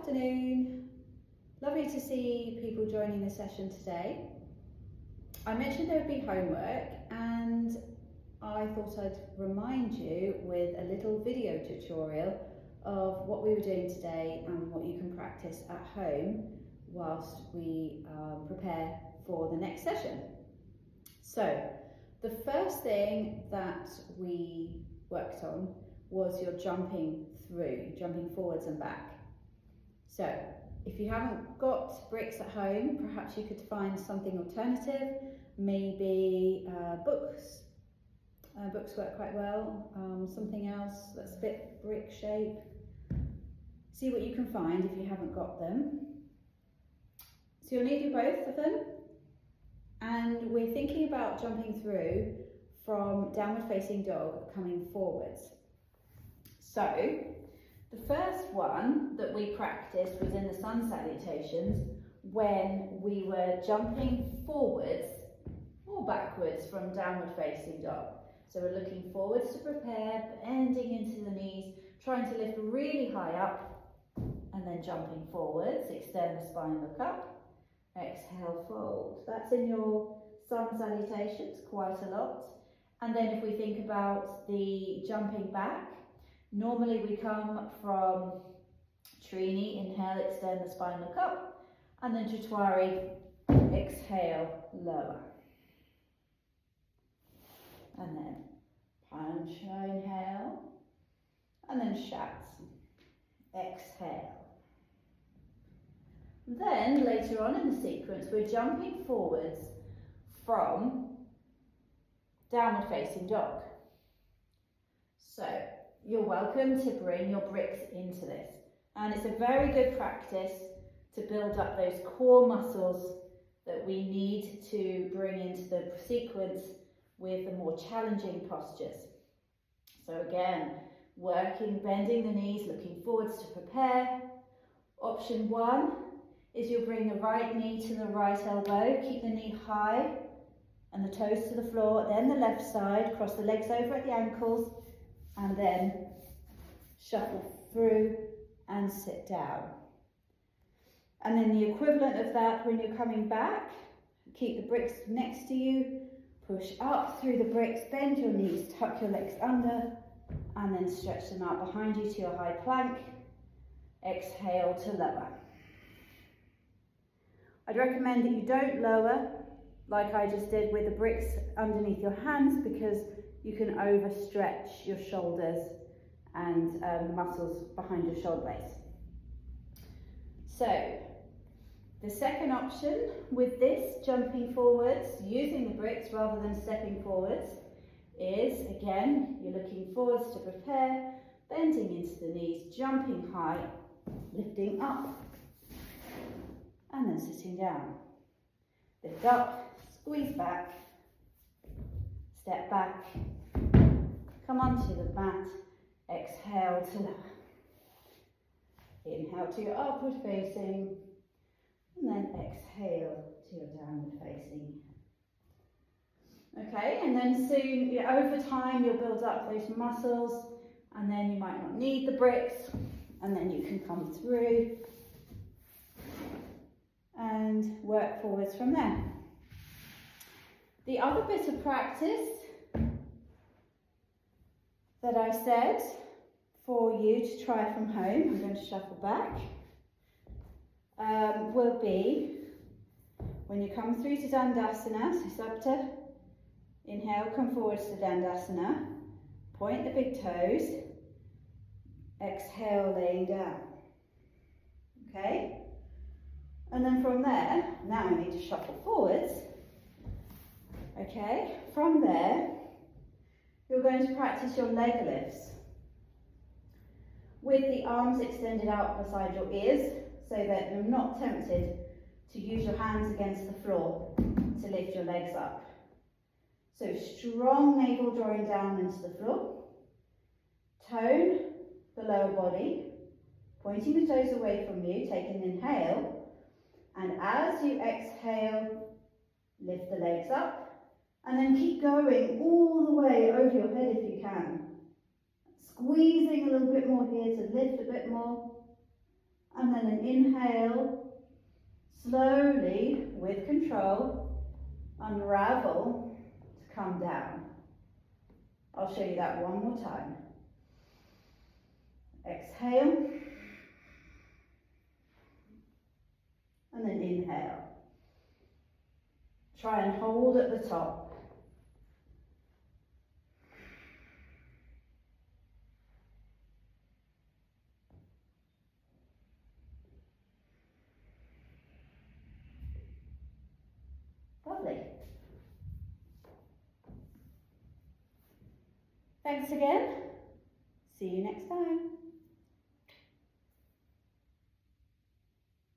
afternoon. Lovely to see people joining the session today. I mentioned there would be homework and I thought I'd remind you with a little video tutorial of what we were doing today and what you can practice at home whilst we prepare for the next session. So the first thing that we worked on was your jumping forwards and back. So if you haven't got bricks at home, perhaps you could find something alternative, maybe books. Books work quite well. Something else that's a bit brick shape. See what you can find if you haven't got them. So you'll need both of them. And we're thinking about jumping through from downward facing dog coming forwards. So the first one that we practiced was in the sun salutations when we were jumping forwards or backwards from downward facing dog. So we're looking forwards to prepare, bending into the knees, trying to lift really high up and then jumping forwards, extend the spine, look up, exhale, fold. That's in your sun salutations quite a lot. And then if we think about the jumping back, normally we come from Trini, inhale, extend the spine, look up, and then Chatuari, exhale, lower. And then Pancha, inhale, and then Shatsu, exhale. Then later on in the sequence, we're jumping forwards from downward facing dog. So you're welcome to bring your bricks into this. And it's a very good practice to build up those core muscles that we need to bring into the sequence with the more challenging postures. So again, bending the knees, looking forwards to prepare. Option one is you'll bring the right knee to the right elbow, keep the knee high and the toes to the floor, then the left side, cross the legs over at the ankles, and then shuffle through and sit down. And then the equivalent of that when you're coming back, keep the bricks next to you, push up through the bricks, bend your knees, tuck your legs under, and then stretch them out behind you to your high plank. Exhale to lower. I'd recommend that you don't lower like I just did with the bricks underneath your hands, because you can overstretch your shoulders and the muscles behind your shoulder blades. So the second option with this, jumping forwards, using the bricks rather than stepping forwards, is again, you're looking forwards to prepare, bending into the knees, jumping high, lifting up, and then sitting down. Lift up, squeeze back, step back, come onto the mat, exhale to lower. Inhale to your upward facing, and then exhale to your downward facing. Okay, and then soon, over time, you'll build up those muscles, and then you might not need the bricks, and then you can come through and work forwards from there. The other bit of practice that I said for you to try from home, I'm going to shuffle back, will be when you come through to Dandasana, so Supta, inhale, come forwards to Dandasana, point the big toes, exhale, laying down. Okay? And then from there, now I need to shuffle forwards. Okay? From there, you're going to practice your leg lifts with the arms extended out beside your ears so that you're not tempted to use your hands against the floor to lift your legs up. So strong navel drawing down into the floor. Tone the lower body, pointing the toes away from you, take an inhale, and as you exhale, lift the legs up, and then keep going all the way over your head if you can. Squeezing a little bit more here to lift a bit more, And then an inhale, slowly, with control, unravel to come down. I'll show you that one more time. Exhale, and then inhale. Try and hold at the top. Lovely. Thanks again. See you next time.